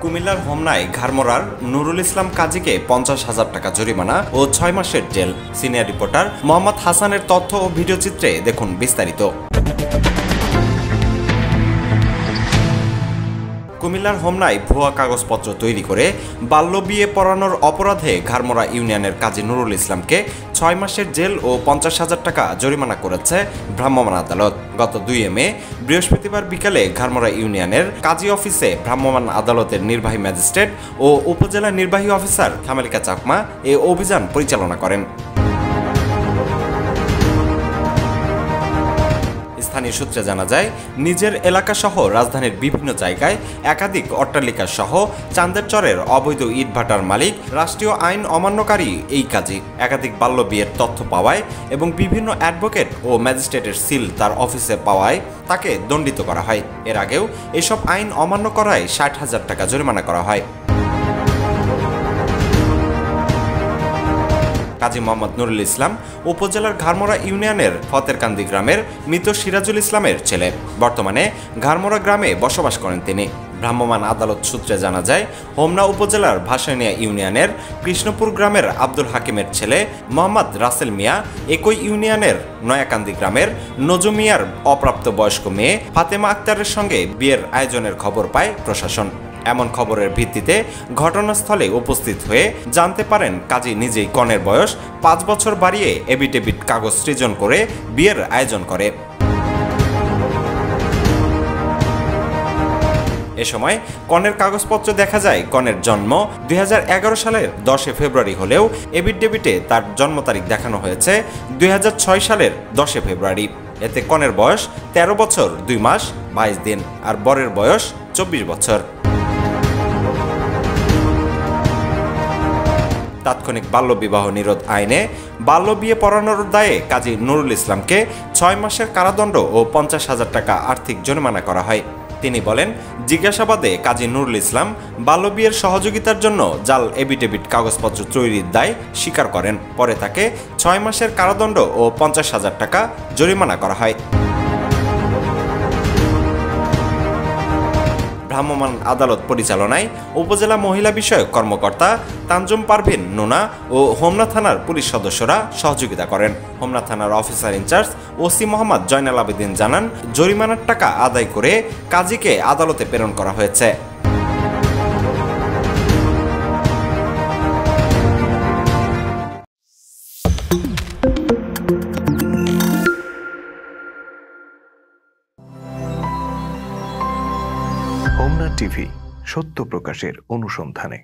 কুমিল্লার হোমনায় ঘাড়মোড়ার নুরুল ইসলাম কাজীকে 50,000 টাকা জরিমানা ও 6 মাসের জেল। সিনিয়র রিপোর্টার মোহাম্মদ হাসানের তথ্য ও ভিডিওচিত্রে দেখুন বিস্তারিত। কুমিল্লার হোমনায় ভুয়া কাগজপত্র তৈরি করে বাল্য বিয়ে পড়ানোর অপরাধে ঘাড়মোড়া ইউনিয়নের কাজী নুরুল ইসলামকে 6 মাসের জেল ও 50,000 টাকা জরিমানা করেছে ভ্রাম্যমাণ আদালত। গত 2 মে বৃহস্পতিবার বিকালে ঘাড়মোড়া ইউনিয়নের কাজী অফিসে ভ্রাম্যমাণ আদালতের নির্বাহী ম্যাজিস্ট্রেট ও উপজেলা নির্বাহী অফিসার খামেলিকা চাকমা এ অভিযান পরিচালনা করেন। স্থানীয় সূত্রে জানা যায়, নিজের এলাকাসহ রাজধানীর বিভিন্ন জায়গায় একাধিক অট্টালিকা সহ চান্দের চরের অবৈধ ইটভাটার মালিক রাষ্ট্রীয় আইন অমান্যকারী এই কাজী। একাধিক বাল্য বিয়ের তথ্য পাওয়ায় এবং বিভিন্ন অ্যাডভোকেট ও ম্যাজিস্ট্রেটের সিল তার অফিসে পাওয়ায় তাকে দণ্ডিত করা হয়। এর আগেও এসব আইন অমান্য করায় 60,000 টাকা জরিমানা করা হয়। কাজী মোহাম্মদ নুরুল ইসলাম উপজেলার ঘাড়মোড়া ইউনিয়নের ফতেরকান্দি গ্রামের মৃত সিরাজুল ইসলামের ছেলে। বর্তমানে ঘাড়মোড়া গ্রামে বসবাস করেন তিনি। ভ্রাম্যমাণ আদালত সূত্রে জানা যায়, হোমনা উপজেলার ভাসানিয়া ইউনিয়নের কৃষ্ণপুর গ্রামের আব্দুল হাকিমের ছেলে মোহাম্মদ রাসেল মিয়া একই ইউনিয়নের নয়াকান্দি গ্রামের নজু মিয়ার অপ্রাপ্তবয়স্ক মেয়ে ফাতেমা আক্তারের সঙ্গে বিয়ের আয়োজনের খবর পায় প্রশাসন। এমন খবরের ভিত্তিতে ঘটনাস্থলে উপস্থিত হয়ে জানতে পারেন কাজী নিজেই কনের বয়স 5 বছর বাড়িয়ে এফিডেভিট কাগজ সৃজন করে বিয়ের আয়োজন করে। এ সময় কনের কাগজপত্র দেখা যায় কনের জন্ম 2011 সালের 10 ফেব্রুয়ারি হলেও এফিডেভিটে তার জন্ম তারিখ দেখানো হয়েছে 2006 সালের 10 ফেব্রুয়ারি। এতে কনের বয়স 13 বছর 2 মাস 22 দিন আর বরের বয়স 24 বছর। তাৎক্ষণিক বাল্যবিবাহ নিরোধ আইনে বাল্য বিয়ে পড়ানোর দায়ে কাজী নুরুল ইসলামকে 6 মাসের কারাদণ্ড ও 50,000 টাকা আর্থিক জরিমানা করা হয়। তিনি বলেন, জিজ্ঞাসাবাদে কাজী নুরুল ইসলাম বাল্য বিয়ের সহযোগিতার জন্য জাল এফিডেভিট কাগজপত্র তৈরির দায় স্বীকার করেন। পরে তাকে 6 মাসের কারাদণ্ড ও 50,000 টাকা জরিমানা করা হয়। ভ্রাম্যমাণ আদালত পরিচালনায় উপজেলা মহিলা বিষয়ক কর্মকর্তা তানজুম পারভিন নুনা ও হোমনা থানার পুলিশ সদস্যরা সহযোগিতা করেন। হোমনা থানার officer incharge OC Mohammad Joynal Abedin জানান, জরিমানার টাকা আদায় করে কাজীকে আদালতে প্রেরণ করা হয়েছে। হোমনা টিভি, সত্য প্রকাশের অনুসন্ধানে।